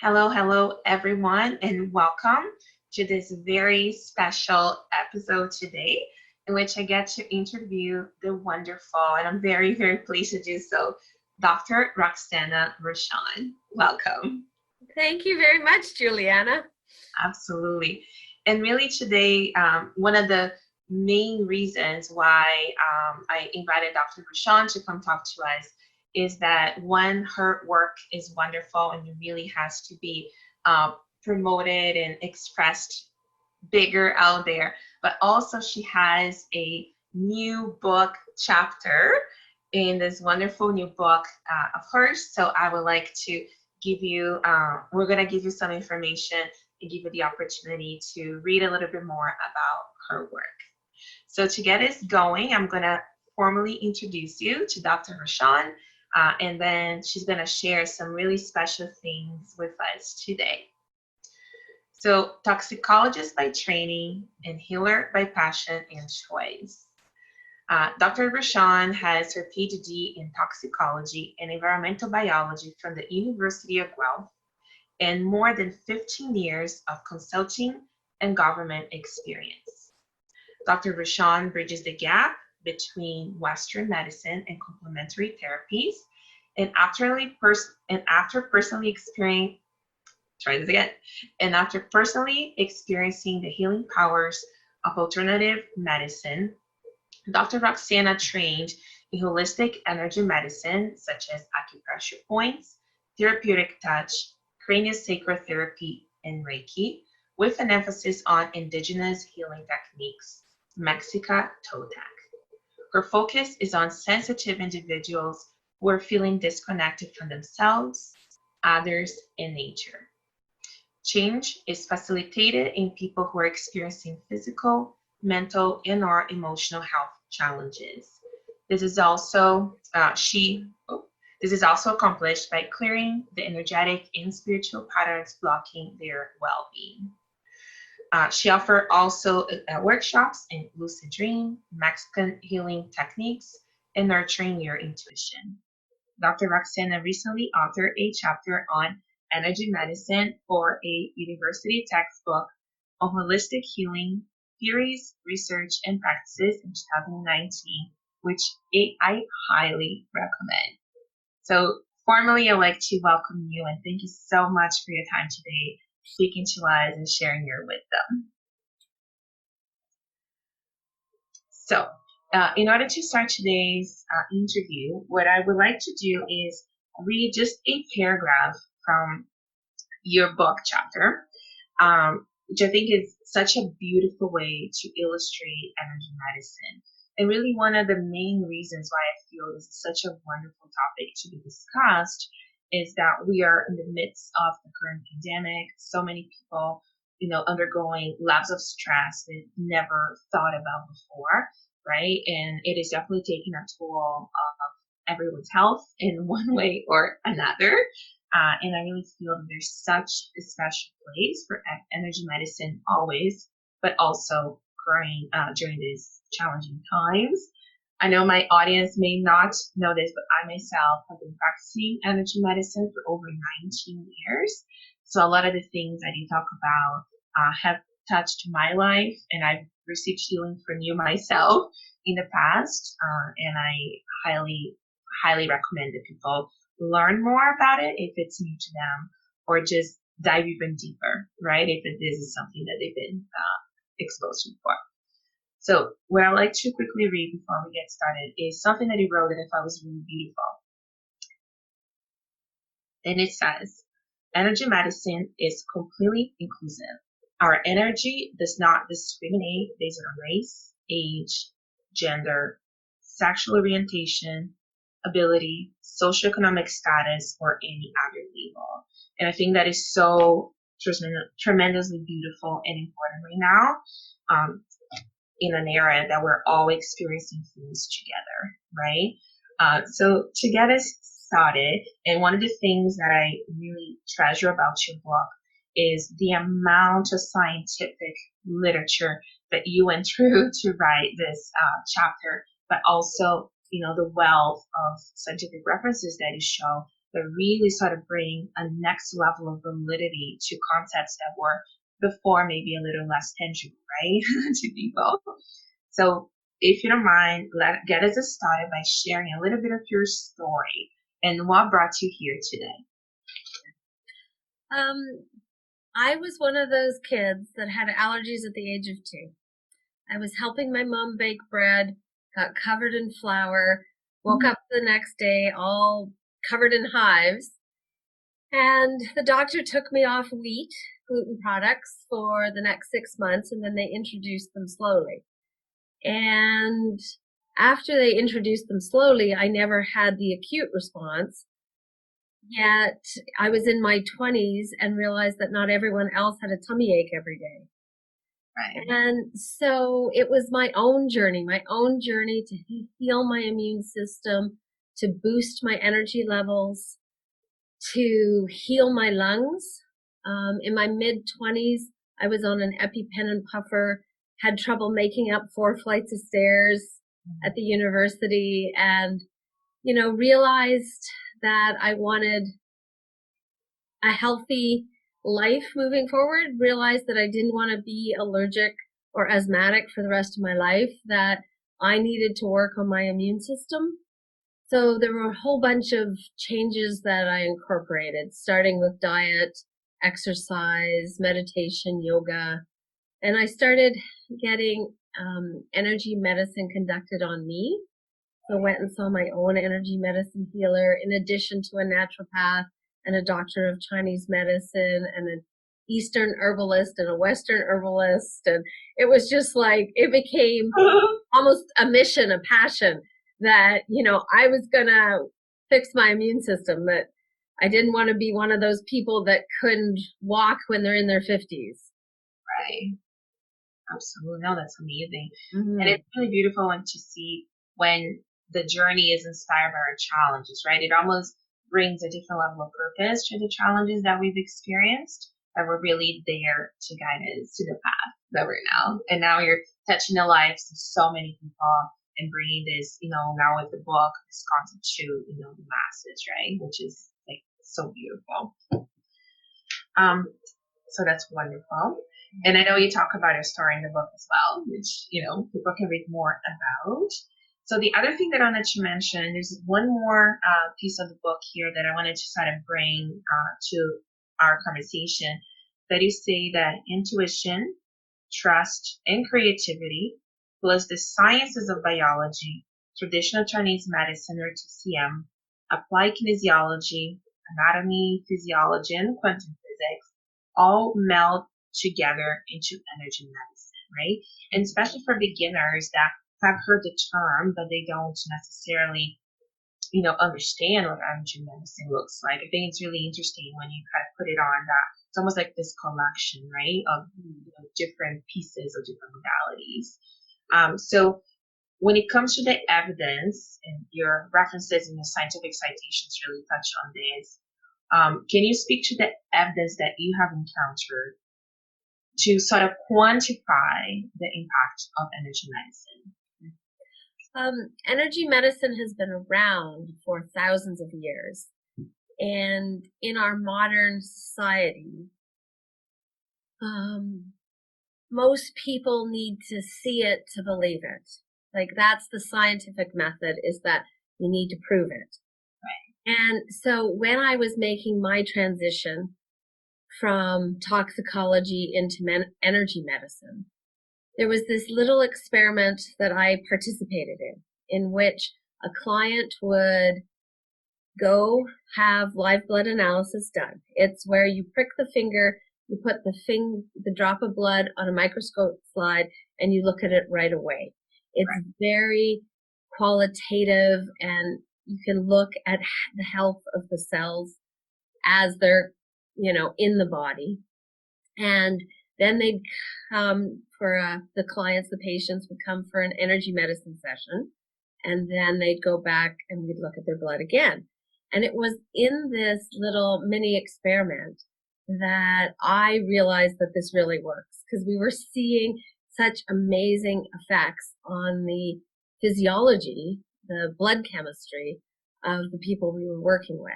Hello, hello, everyone, and welcome to this very special episode today, in which I get to interview the wonderful, and I'm very, very pleased to do so, Dr. Roxana Roshon. Welcome. Thank you very much, Juliana. Absolutely. And really, today, one of the main reasons why I invited Dr. Roshon to come talk to us is that one, her work is wonderful and it really has to be uh, promoted and expressed bigger out there. But also, she has a new book chapter in this wonderful new book of hers. So I would like to we're going to give you some information and give you the opportunity to read a little bit more about her work. So to get us going, I'm going to formally introduce you to Dr. Roshon, and then she's going to share some really special things with us today. So, toxicologist by training and healer by passion and choice. Dr. Roshon has her PhD in toxicology and environmental biology from the University of Guelph and more than 15 years of consulting and government experience. Dr. Roshon bridges the gap between Western medicine and complementary therapies, and after personally experiencing the healing powers of alternative medicine, Dr. Roxana trained in holistic energy medicine, such as acupressure points, therapeutic touch, craniosacral therapy, and Reiki, with an emphasis on indigenous healing techniques, Mexica Totec. Her focus is on sensitive individuals who are feeling disconnected from themselves, others, and nature. Change is facilitated in people who are experiencing physical, mental, and or emotional health challenges. This is also accomplished by clearing the energetic and spiritual patterns blocking their well-being. She offers also workshops in lucid dream, Mexican healing techniques, and nurturing your intuition. Dr. Roxana recently authored a chapter on energy medicine for a university textbook on holistic healing theories, research, and practices in 2019, which I highly recommend. So formally, I'd like to welcome you and thank you so much for your time today, speaking to us and sharing your wisdom. So, in order to start today's interview, what I would like to do is read just a paragraph from your book chapter, which I think is such a beautiful way to illustrate energy medicine. And really one of the main reasons why I feel this is such a wonderful topic to be discussed is that we are in the midst of the current pandemic. So many people, undergoing levels of stress they never thought about before, right? And it is definitely taking a toll of everyone's health in one way or another. And I really feel that there's such a special place for energy medicine always, but also growing during these challenging times. I know my audience may not know this, but I myself have been practicing energy medicine for over 19 years. So a lot of the things that you talk about have touched my life, and I've received healing from you myself in the past. And I highly, highly recommend that people learn more about it if it's new to them, or just dive even deeper, right? If this is something that they've been exposed to before. So what I'd like to quickly read before we get started is something that he wrote that I thought was really beautiful. And it says, energy medicine is completely inclusive. Our energy does not discriminate based on race, age, gender, sexual orientation, ability, socioeconomic status, or any other label. And I think that is so tremendously beautiful and important right now, in an era that we're all experiencing things together, right? So to get us started, and one of the things that I really treasure about your book is the amount of scientific literature that you went through to write this chapter, but also, the wealth of scientific references that you show that really sort of bring a next level of validity to concepts that were before maybe a little less tangible, right, to people. So if you don't mind, get us started by sharing a little bit of your story and what brought you here today. I was one of those kids that had allergies at the age of 2. I was helping my mom bake bread, got covered in flour, woke up the next day all covered in hives, and the doctor took me off wheat, gluten products for the next 6 months, and then they introduced them slowly. And after they introduced them slowly, I never had the acute response. Yet I was in my 20s and realized that not everyone else had a tummy ache every day. Right. And so it was my own journey to heal my immune system, to boost my energy levels, to heal my lungs. In my mid-20s, I was on an EpiPen puffer, had trouble making up 4 flights of stairs at the university, and, realized that I wanted a healthy life moving forward, realized that I didn't want to be allergic or asthmatic for the rest of my life, that I needed to work on my immune system. So there were a whole bunch of changes that I incorporated, starting with diet, exercise, meditation, yoga. And I started getting energy medicine conducted on me. So I went and saw my own energy medicine healer, in addition to a naturopath and a doctor of Chinese medicine and an Eastern herbalist and a Western herbalist. And it was just like, it became almost a mission, a passion that, I was going to fix my immune system, that I didn't want to be one of those people that couldn't walk when they're in their 50s. Right. Absolutely. No, that's amazing. Mm-hmm. And it's really beautiful to see when the journey is inspired by our challenges, right? It almost brings a different level of purpose to the challenges that we've experienced, that we're really there to guide us to the path that we're now. And now you're touching the lives of so many people and bringing this, now with the book, this concept to, the masses, right? Which is like so beautiful. So that's wonderful. And I know you talk about your story in the book as well, which, people can read more about. So the other thing that I wanted to mention, there's one more piece of the book here that I wanted to sort of bring to our conversation, that you say that intuition, trust, and creativity, plus the sciences of biology, traditional Chinese medicine or TCM, applied kinesiology, anatomy, physiology, and quantum physics, all meld together into energy medicine, right? And especially for beginners that have heard the term, but they don't necessarily, understand what energy medicine looks like. I think it's really interesting when you kind of put it on that. It's almost like this collection, right, of different pieces of different modalities. So when it comes to the evidence, and your references in the scientific citations really touch on this, can you speak to the evidence that you have encountered to sort of quantify the impact of energy medicine? Energy medicine has been around for thousands of years. And in our modern society, most people need to see it to believe it. Like, that's the scientific method, is that you need to prove it. Right. And so when I was making my transition from toxicology into energy medicine, there was this little experiment that I participated in which a client would go have live blood analysis done. It's where you prick the finger, you put the drop of blood on a microscope slide, and you look at it right away. It's right. Very qualitative, and you can look at the health of the cells as they're, in the body. And then they'd come for the clients, the patients would come for an energy medicine session, and then they'd go back and we'd look at their blood again. And it was in this little mini experiment that I realized that this really works, because we were seeing such amazing effects on the physiology, the blood chemistry of the people we were working with.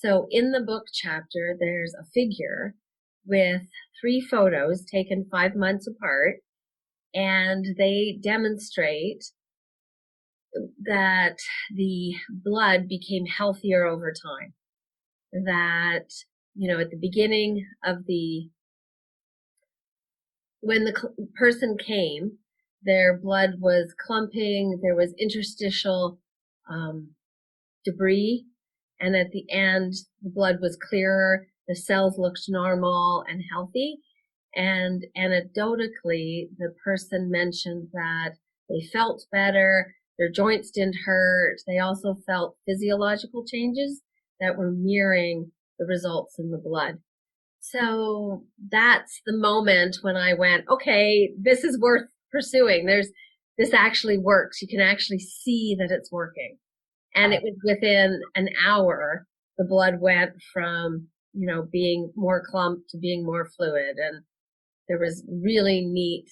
So in the book chapter, there's a figure with 3 photos taken 5 months apart, and they demonstrate that the blood became healthier over time. That, at the beginning of when the person came, their blood was clumping, there was interstitial debris, and at the end, the blood was clearer, the cells looked normal and healthy. And anecdotally, the person mentioned that they felt better, their joints didn't hurt, they also felt physiological changes that were mirroring the results in the blood. So that's the moment when I went, okay, this is worth pursuing. This actually works. You can actually see that it's working. And it was within an hour, the blood went from, being more clumped to being more fluid. And there was really neat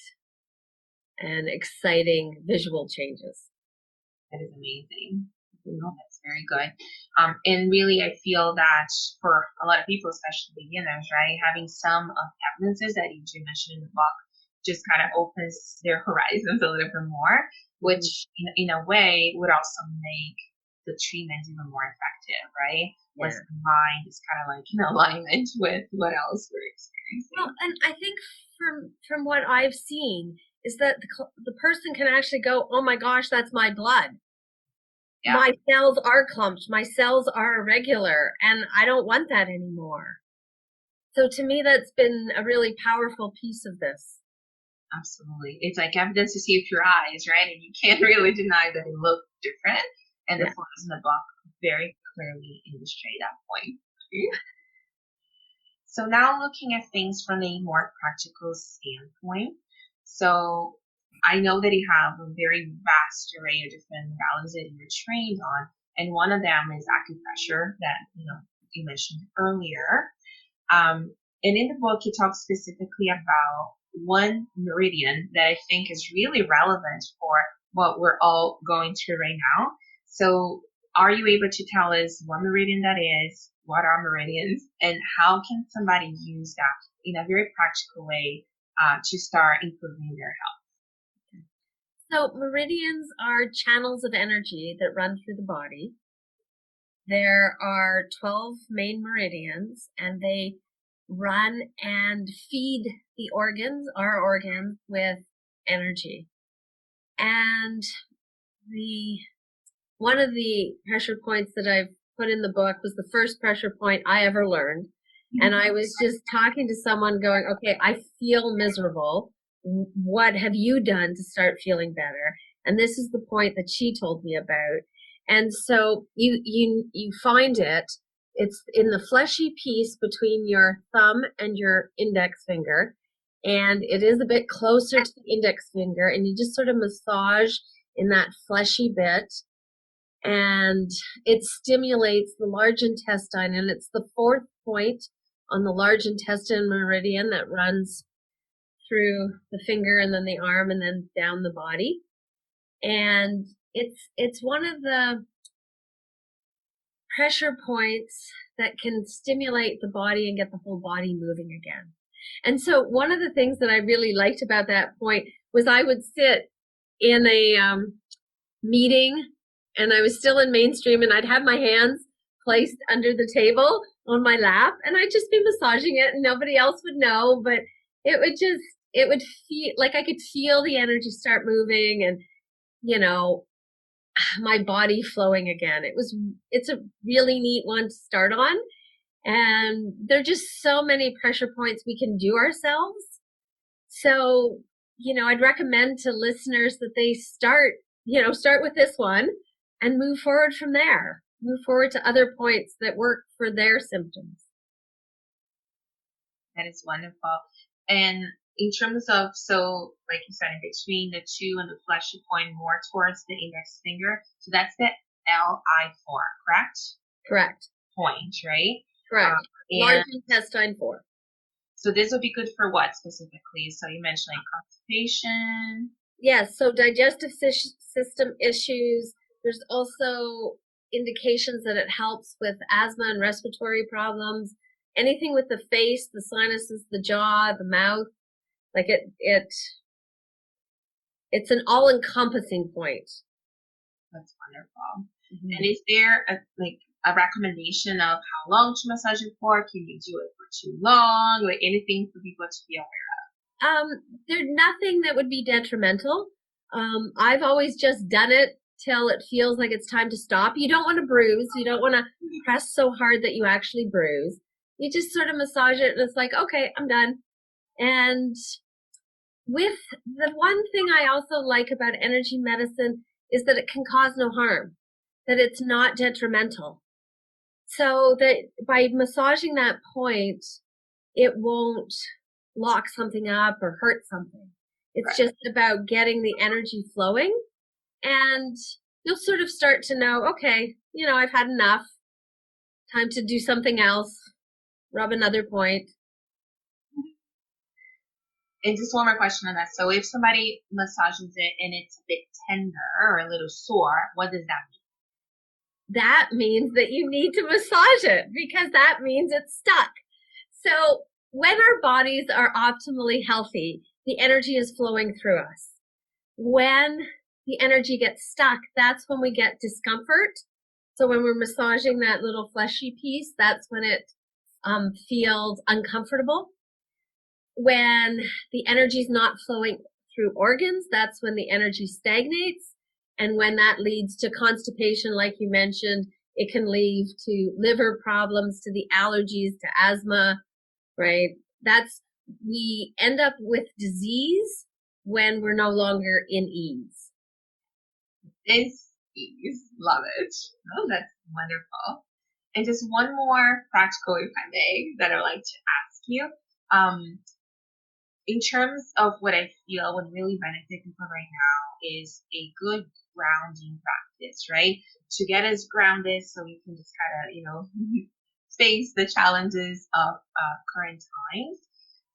and exciting visual changes. That is amazing. That's very good. And really, I feel that for a lot of people, especially beginners, right, having some of the evidences that you do mention in the book just kind of opens their horizons a little bit more, which in a way would also make the treatment even more effective, right? Once the mind is kind of like in alignment with what else we're experiencing. Well, and I think from what I've seen is that the person can actually go, oh my gosh, that's my blood. Yeah. My cells are clumped. My cells are irregular, and I don't want that anymore. So to me, that's been a really powerful piece of this. Absolutely. It's like evidence to see with your eyes, right? And you can't really deny that it looks different. And the photos in the book very clearly illustrate that point. So now looking at things from a more practical standpoint. So I know that you have a very vast array of different modalities that you're trained on, and one of them is acupressure that you mentioned earlier. And in the book, you talk specifically about one meridian that I think is really relevant for what we're all going through right now. So are you able to tell us what meridian that is, what are meridians, and how can somebody use that in a very practical way to start improving their health? So meridians are channels of energy that run through the body. There are 12 main meridians, and they run and feed the organs, our organs, with energy. And one of the pressure points that I've put in the book was the first pressure point I ever learned. And I was just talking to someone going, okay, I feel miserable. What have you done to start feeling better? And this is the point that she told me about. And so you find it's in the fleshy piece between your thumb and your index finger. And it is a bit closer to the index finger. And you just sort of massage in that fleshy bit. And it stimulates the large intestine. And it's the 4th point on the large intestine meridian that runs through the finger and then the arm and then down the body. And it's one of the pressure points that can stimulate the body and get the whole body moving again. And so one of the things that I really liked about that point was I would sit in a meeting, and I was still in mainstream, and I'd have my hands placed under the table on my lap, and I'd just be massaging it, and nobody else would know, but it would feel like I could feel the energy start moving and, my body flowing again. It's a really neat one to start on. And there are just so many pressure points we can do ourselves. So, I'd recommend to listeners that they start with this one and move forward from there. Move forward to other points that work for their symptoms. That is wonderful. And in terms of, so like you said, in between the 2 and the fleshy point, more towards the index finger. So that's the LI4, correct? Correct. Point, right? Correct. Large intestine 4. So this would be good for what specifically? So you mentioned like constipation. Yes. So digestive system issues. There's also indications that it helps with asthma and respiratory problems, anything with the face, the sinuses, the jaw, the mouth. Like it's an all-encompassing point. That's wonderful. Mm-hmm. And is there a recommendation of how long to massage it for? Can you do it for too long? Like anything for people to be aware of? There's nothing that would be detrimental. I've always just done it till it feels like it's time to stop. You don't want to bruise. You don't want to press so hard that you actually bruise. You just sort of massage it and it's like, okay, I'm done. And with the one thing I also like about energy medicine is that it can cause no harm, that it's not detrimental. So that by massaging that point, it won't lock something up or hurt something. It's just about getting the energy flowing, and you'll sort of start to know, okay, I've had enough. Time to do something else. Rub another point. And just one more question on that. So if somebody massages it and it's a bit tender or a little sore, what does that mean? That means that you need to massage it, because that means it's stuck. So when our bodies are optimally healthy, the energy is flowing through us. When the energy gets stuck, that's when we get discomfort. So when we're massaging that little fleshy piece, that's when it feels uncomfortable. When the energy is not flowing through organs, that's when the energy stagnates. And when that leads to constipation, like you mentioned, it can lead to liver problems, to the allergies, to asthma, right? We end up with disease when we're no longer in ease. Ease. Love it. Oh, that's wonderful. And just one more practical, if I may, that I'd like to ask you. In terms of what I feel would really benefit people right now is a good grounding practice, right? To get us grounded so we can just kind of, face the challenges of current times.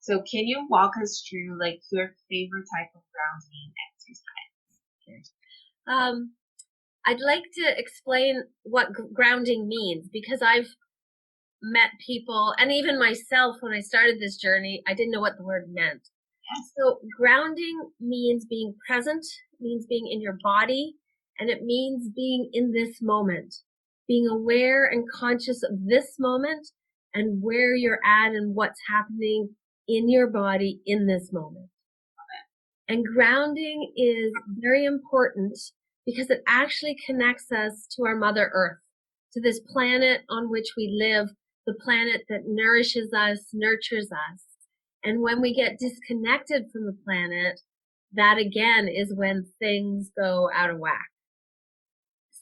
So can you walk us through your favorite type of grounding exercise? I'd like to explain what grounding means, because I've met people, and even myself, when I started this journey, I didn't know what the word meant. Yes. So grounding means being present, means being in your body, and it means being in this moment, being aware and conscious of this moment and where you're at and what's happening in your body in this moment. And grounding is very important because it actually connects us to our Mother Earth, to this planet on which we live, the planet that nourishes us, nurtures us. And when we get disconnected from the planet, that again is when things go out of whack.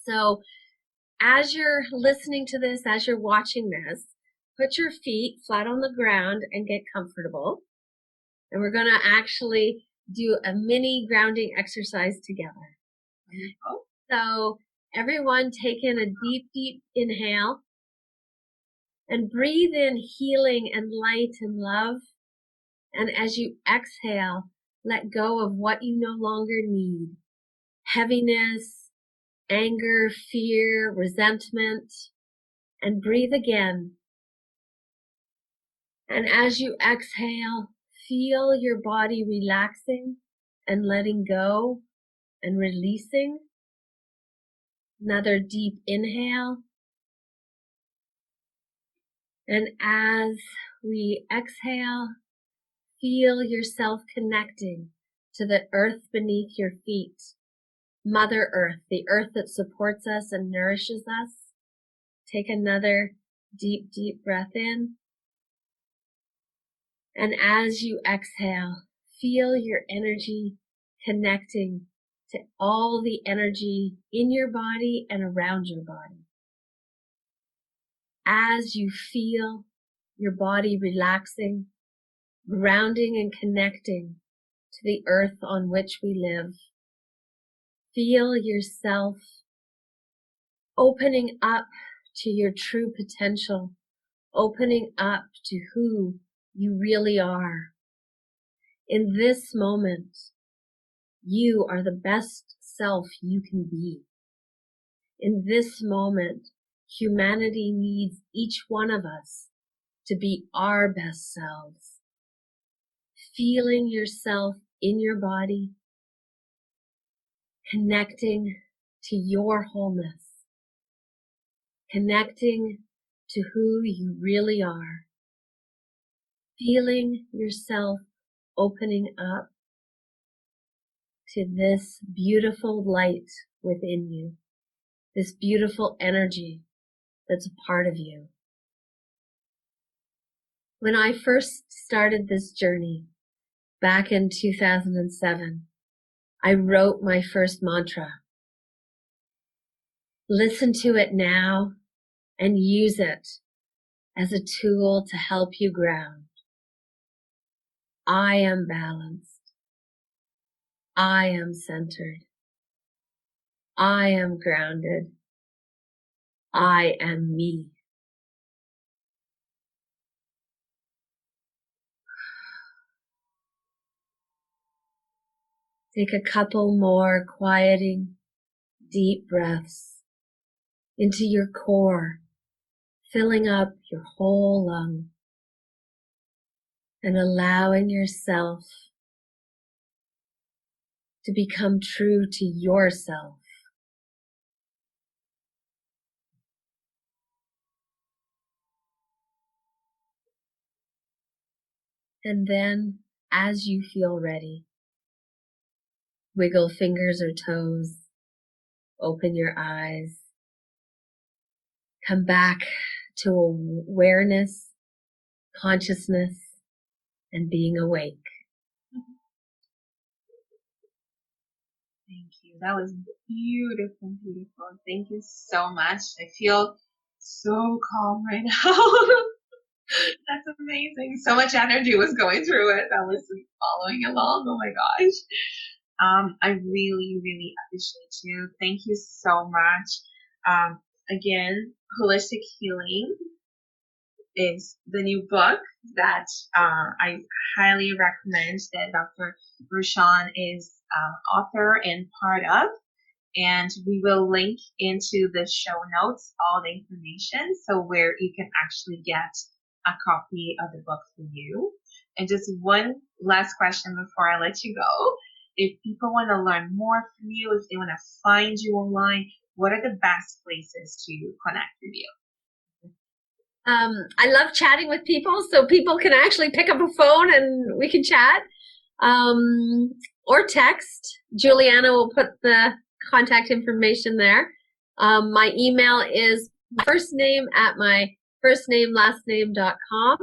So as you're listening to this, as you're watching this, put your feet flat on the ground and get comfortable. And we're going to actually do a mini grounding exercise together. Wonderful. So everyone take in a deep, deep inhale and breathe in healing and light and love. And as you exhale, let go of what you no longer need. Heaviness, anger, fear, resentment, and breathe again. And as you exhale, feel your body relaxing and letting go and releasing. Another deep inhale. And as we exhale, feel yourself connecting to the earth beneath your feet. Mother Earth, the earth that supports us and nourishes us. Take another deep, deep breath in. And as you exhale, feel your energy connecting to all the energy in your body and around your body. As you feel your body relaxing, grounding and connecting to the earth on which we live, feel yourself opening up to your true potential, opening up to who you really are. In this moment, you are the best self you can be. in this moment, humanity needs each one of us to be our best selves. Feeling yourself in your body, connecting to your wholeness, connecting to who you really are, feeling yourself opening up to this beautiful light within you, this beautiful energy that's a part of you. When I first started this journey back in 2007, I wrote my first mantra. Listen to it now and use it as a tool to help you ground. I am balanced. I am centered. I am grounded. I am me. Take a couple more quieting, deep breaths into your core, filling up your whole lung and allowing yourself to become true to yourself. And then, as you feel ready, wiggle fingers or toes, open your eyes, come back to awareness, consciousness, and being awake. Thank you. That was beautiful, beautiful. Thank you so much. I feel so calm right now. That's amazing. So much energy was going through it. I was following along. Oh my gosh. I really, really appreciate you. Thank you so much. Again, Holistic Healing is the new book that I highly recommend that Dr. Roshon is author and part of. And we will link into the show notes all the information so where you can actually get a copy of the book for you. And just one last question before I let you go. If people want to learn more from you, if they want to find you online, what are the best places to connect with you? I love chatting with people, so people can actually pick up a phone and we can chat, or text. Juliana will put the contact information there. My email is first name at my firstnamelastname.com.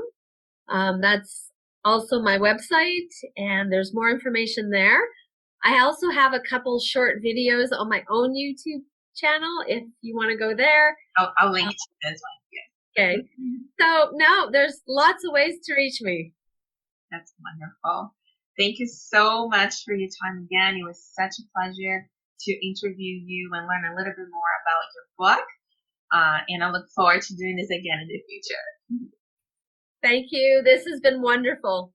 That's also my website, and there's more information there. I also have a couple short videos on my own YouTube channel if you want to go there. I'll link to this one. Okay. So no, there's lots of ways to reach me. That's wonderful. Thank you so much for your time again. It was such a pleasure to interview you and learn a little bit more about your book. And I look forward to doing this again in the future. Thank you. This has been wonderful.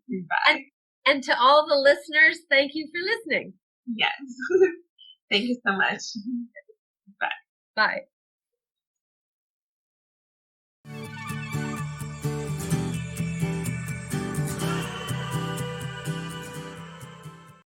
Bye. And to all the listeners, thank you for listening. Yes. Thank you so much. Bye. Bye.